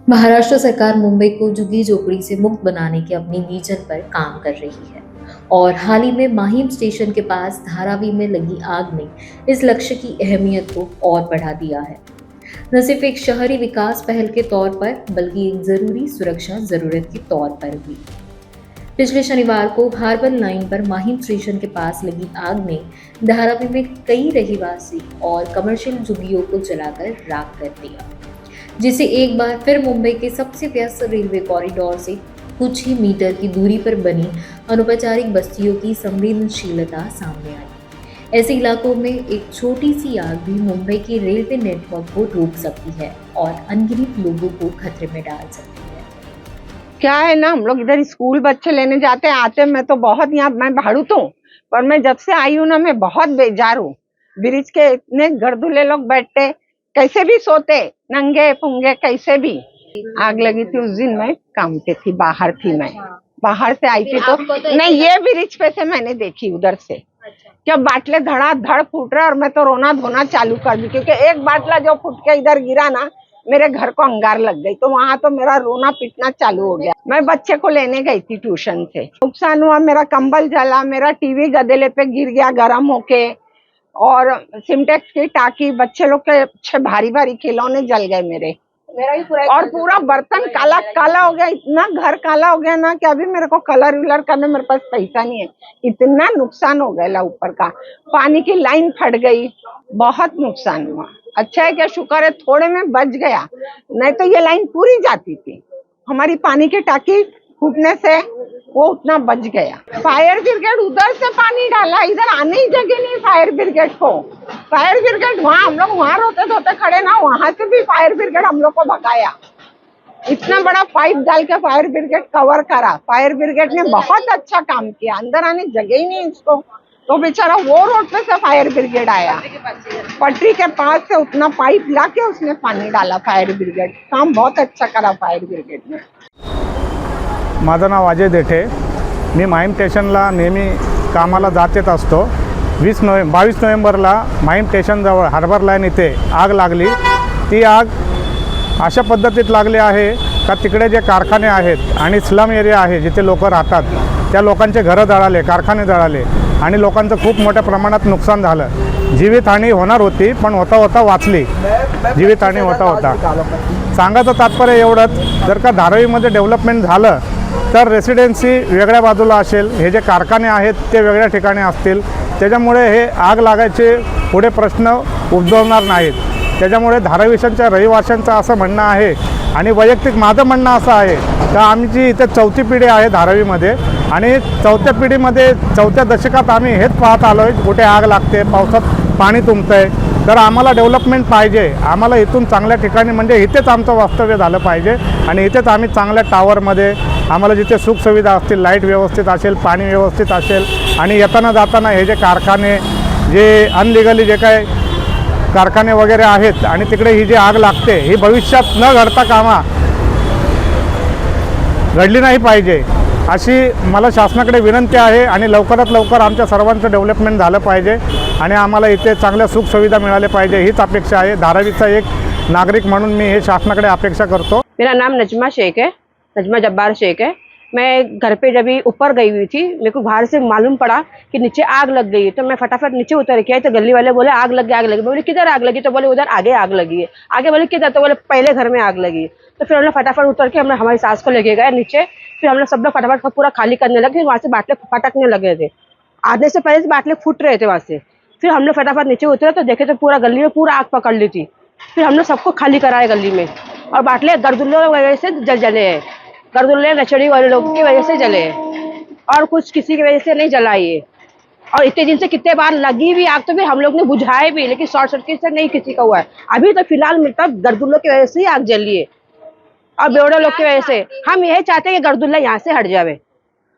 महाराष्ट्र सरकार मुंबई को झुग्गी झोपड़ी से मुक्त बनाने के अपने विजन पर काम कर रही है और हाल ही में माहिम स्टेशन के पास धारावी में लगी आग ने इस लक्ष्य की अहमियत को और बढ़ा दिया है। न सिर्फ एक शहरी विकास पहल के तौर पर बल्कि एक जरूरी सुरक्षा जरूरत के तौर पर भी। पिछले शनिवार को हार्बर लाइन पर माहिम स्टेशन के पास लगी आग ने धारावी में कई रहिवासी और कमर्शियल झुग्गियों को जलाकर राख कर दिया, जिसे एक बार फिर मुंबई के सबसे व्यस्त रेलवे कॉरिडोर से कुछ ही मीटर की दूरी पर बनी अनौपचारिक बस्तियों की संवेदनशीलता सामने आई। ऐसे इलाकों में एक छोटी सी आग भी मुंबई के रेलवे नेटवर्क को रोक सकती है और अनगिनत लोगों को खतरे में डाल सकती है। क्या है ना, हम लोग इधर स्कूल बच्चे लेने जाते आते, मैं तो बहुत यहाँ मैं भाड़ूत हूँ, पर मैं जब से आई हूँ ना मैं बहुत बेजार हूँ। ब्रिज के इतने गर्दुले लोग बैठते, कैसे भी सोते, नंगे पुंगे कैसे भी। आग लगी थी उस दिन, मैं काम पे थी, बाहर थी, मैं बाहर से आई थी तो नहीं, ये ब्रिज पे से मैंने देखी उधर से जब बाटले धड़ाधड़ फूट रहे और मैं तो रोना धोना चालू कर दी, क्योंकि एक बाटला जो फूट के इधर गिरा ना मेरे घर को अंगार लग गई, तो वहां तो मेरा रोना पीटना चालू हो गया। मैं बच्चे को लेने गई थी ट्यूशन से, नुकसान हुआ, मेरा कंबल जला, मेरा टीवी गदेले पे गिर गया गर्म होके, और सिमटेक्स की टाकी, बच्चे लोग के अच्छे भारी भारी खिलौने जल गए मेरे, और पूरा बर्तन काला काला हो गया। इतना घर काला हो गया ना कि अभी मेरे को कलर विलर करने मेरे पास पैसा नहीं है, इतना नुकसान हो गया। ऊपर का पानी की लाइन फट गई, बहुत नुकसान हुआ। अच्छा है, क्या शुक्र है थोड़े में बच गया, नहीं तो ये लाइन पूरी जाती थी। हमारी पानी की टाकी फूटने से वो उतना बच गया। फायर ब्रिगेड उधर से पानी डाला, इधर आने ही जगह नहीं फायर ब्रिगेड को। फायर ब्रिगेड वहाँ, हम लोग वहाँ रोते धोते खड़े ना, वहां से भी फायर ब्रिगेड हम लोग को भगाया। इतना बड़ा पाइप डाल के फायर ब्रिगेड कवर करा। फायर ब्रिगेड ने बहुत अच्छा काम किया, अंदर आने जगह ही नहीं इसको, तो बेचारा वो रोड पे से फायर ब्रिगेड आया, पटरी के पास से उतना पाइप ला के उसने पानी डाला। फायर ब्रिगेड काम बहुत अच्छा करा फायर ब्रिगेड ने। माझं नाव अजय देठे, मी माहीम स्टेशनला नेहमी कामाला जात येत असतो। 22 नोव्हेंबरला माहीम स्टेशनजवळ हार्बर लाईन इथे आग लागली। ती आग अशा पद्धतीत लागली आहे का तिकडे जे कारखाने आहेत आणि स्लम एरिया आहे जिथे लोक राहतात, त्या लोकांचे घरं जळाले, कारखाने जळाले आणि लोकांचं खूप मोठ्या प्रमाणात नुकसान झालं। जीवितहानी होणार होती पण होता होता वाचली, जीवितहानी होता। सांगायचं तात्पर्य एवढंच, जर का धारावीमध्ये डेव्हलपमेंट झालं तर रेसिडेन्सी वेगळ्या बाजूला असेल, हे जे कारखाने आहेत ते वेगळ्या ठिकाणी असतील, त्याच्यामुळे हे आग लागायचे पुढे प्रश्न उद्भवणार नाहीत। त्याच्यामुळे धारावीच्या रहिवाशांचं असं म्हणणं आहे आणि वैयक्तिक माझं म्हणणं असं आहे का आमची इथे 4थी पिढी आहे धारावीमध्ये आणि 4थ्या पिढीमध्ये 4थ्या दशकात आम्ही हेच पाहत आलो आहे, कुठे आग लागते, पावसात पाणी तुंबतंय। तर आम्हाला डेव्हलपमेंट पाहिजे, आम्हाला इथून चांगल्या ठिकाणी म्हणजे इथेच आमचं वास्तव्य झालं पाहिजे आणि इथेच आम्ही चांगल्या टावरमध्ये आम्हाला जिथे सुखसुविधा असतील, लाईट व्यवस्थित असेल, पाणी व्यवस्थित असेल आणि येताना जाताना हे जे कारखाने, जे अनलिगली जे काय कारखाने वगैरे आहेत आणि तिकडे ही जी आग लागते ही भविष्यात न घडता कामा घडली नाही पाहिजे, अशी मला शासनाकडे विनंती आहे। आणि लवकरात लवकर आमच्या सर्वांचं डेव्हलपमेंट झालं पाहिजे आणि आम्हाला इथे चांगल्या सुखसुविधा मिळाल्या पाहिजे, हीच अपेक्षा आहे। धारावीचा एक नागरिक म्हणून मी हे शासनाकडे अपेक्षा करतो। मेरा नाम नजमा शेख है, नजमा जब्बार शेख है। मैं घर पे जब भी ऊपर गई हुई थी, मेरे को बाहर से मालूम पड़ा कि नीचे आग लग गई है, तो मैं फटाफट नीचे उतर के आई, तो गली वाले बोले आग लग गई, आग लगी। बोले किधर आग लगी? तो बोले उधर आगे आग लगी है। आगे बोले किधर? तो बोले पहले घर में आग लगी है। तो फिर हम लोग फटाफट उतर के हमने हमारी सास को लेके गए नीचे। फिर हम लोग सब लोग फटाफट पूरा खाली करने लगे, वहाँ से बाटले फटकने लगे थे, आधे से पहले से बाटले फूट रहे थे वहाँ से। फिर हम लोग फटाफट नीचे उतरे तो देखे तो पूरा गली में पूरा आग पकड़ ली थी। फिर हम लोग सबको खाली कराए गली में, और बाटले गर्दुल्लों वजह से जले हैं, गर्दुल्ले नचड़ी वाले लोगों की वजह से जले हैं, और कुछ किसी की वजह से नहीं जलाई है। और इतने दिन से कितने बार लगी भी आग, तो फिर हम लोग ने बुझाए भी, लेकिन शॉर्ट सर्किट से नहीं किसी का हुआ है। अभी तो फिलहाल मतलब गर्दुल्लों की वजह से ही आग जली है, और बेवड़े लोग की वजह से। हम यही चाहते हैं कि गर्दुल्ला यहाँ से हट जावे,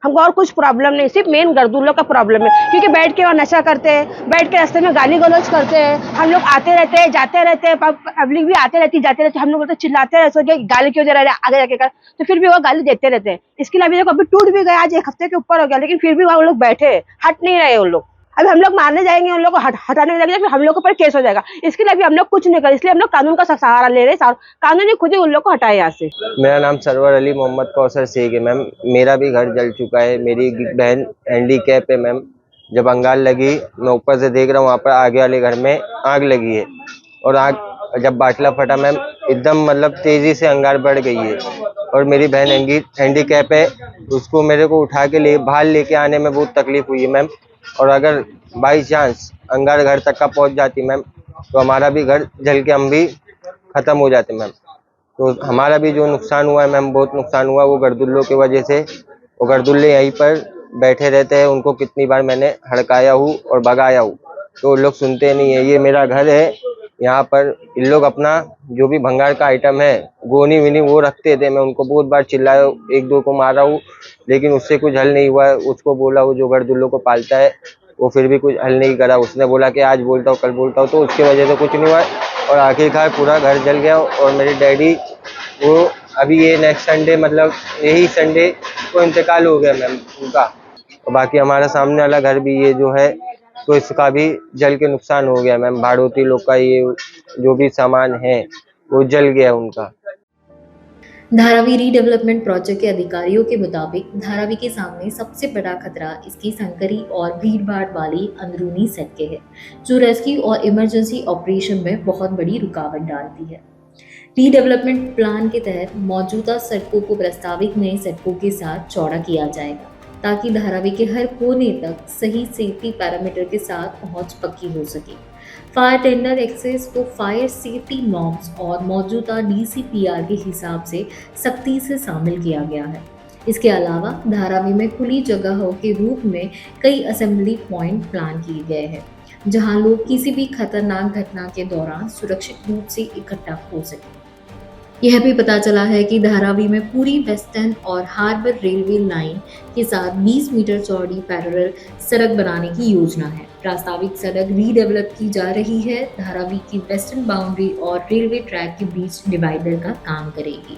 हमको और कुछ प्रॉब्लम नहीं, सिर्फ मेन गर्दुल्लों का प्रॉब्लम है। क्योंकि बैठ के वहाँ नशा करते हैं, बैठ के रास्ते में गाली गलौज करते हैं, हम लोग आते रहते हैं जाते रहते हैं, पब्लिक भी आते रहती जाते रहते, हम लोग बोलते चिल्लाते रहते हैं गाली क्यों दे रहे हैं आगे जाके कर, तो फिर भी वो गाली देते रहते हैं। इसके लिए अभी देखो अभी टूट भी गया, आज 1 हफ्ते के ऊपर हो गया, लेकिन फिर भी वहाँ लोग बैठे हट नहीं रहे, उन लोग अब हम लोग मारने जाएंगे, उन लोग को हटाने लगेंगे, फिर हम लोग के ऊपर केस हो जाएगा। इसके लिए अभी हम लोग कुछ नहीं कर, इसलिए हम लोग कानून का सहारा ले रहे हैं। कानून ही खुद ही उन लोग को हटाए यहाँ से। मेरा नाम सरवर अली मोहम्मद कौसर शेख है मैम। मेरा भी घर जल चुका है। मेरी बहन हैंडीकैप है मैम। जब अंगार लगी, मैं ऊपर से देख रहा हूँ, वहाँ पर आगे वाले घर में आग लगी है, और आग जब बाटला फटा मैम, एकदम मतलब तेजी से अंगार बढ़ गई है। और मेरी बहन हैंडीकैप है, उसको मेरे को उठा के बाहर लेके आने में बहुत तकलीफ हुई है मैम। और अगर बाई चांस अंगार घर तक का पहुंच जाती मैम, तो हमारा भी घर जल के हम भी खत्म हो जाते मैम। तो हमारा भी जो नुकसान हुआ है मैम, बहुत नुकसान हुआ वो गर्दुल्लों की वजह से। वो गर्दुल्ले यहीं पर बैठे रहते हैं, उनको कितनी बार मैंने हड़काया हूँ और भगाया हूँ, तो लोग सुनते नहीं है। ये मेरा घर है, यहाँ पर इन लोग अपना जो भी भंगार का आइटम है, गोनी विनी वो रखते थे। मैं उनको बहुत बार चिल्लाया, एक दो को मारा हूँ, लेकिन उससे कुछ हल नहीं हुआ है। उसको बोला, वो जो गर्दुल्लों को पालता है, वो फिर भी कुछ हल नहीं करा। उसने बोला कि आज बोलता हूँ कल बोलता हूँ, तो उसकी वजह से कुछ नहीं हुआ। और आखिरकार पूरा घर जल गया। और मेरे डैडी वो अभी ये नेक्स्ट संडे, मतलब यही संडे को इंतकाल हो गया मैम उनका। और बाकी हमारा सामने वाला घर भी ये जो है, तो इसका भी जल के नुकसान हो गया मैम। भाड़ोती लोग का ये जो भी सामान है वो जल गया उनका। धारावी रीडेवलपमेंट प्रोजेक्ट के अधिकारियों के मुताबिक धारावी के सामने सबसे बड़ा खतरा इसकी संकरी और भीड़भाड़ वाली अंदरूनी सड़कें है, जो रेस्क्यू और इमरजेंसी ऑपरेशन में बहुत बड़ी रुकावट डालती है। रीडेवलपमेंट प्लान के तहत मौजूदा सड़कों को प्रस्तावित नई सड़कों के साथ चौड़ा किया जाएगा, ताकि धारावी के हर कोने तक सही सेफ्टी पैरामीटर के साथ पहुंच पक्की हो सके। फायर टेंडर एक्सेस को फायर सेफ्टी नॉर्म्स और मौजूदा DCPR के हिसाब से सख्ती से शामिल किया गया है। इसके अलावा धारावी में खुली जगहों के रूप में कई असेंबली पॉइंट प्लान किए गए हैं, जहां लोग किसी भी खतरनाक घटना के दौरान सुरक्षित रूप से इकट्ठा हो सके। यह भी पता चला है कि धारावी में पूरी वेस्टर्न और हार्बर रेलवे लाइन के साथ 20 मीटर चौड़ी पैरेलल सड़क बनाने की योजना है। प्रस्तावित सड़क रीडेवलप की जा रही है। धारावी की वेस्टर्न बाउंड्री और रेलवे ट्रैक के बीच डिवाइडर का काम करेगी।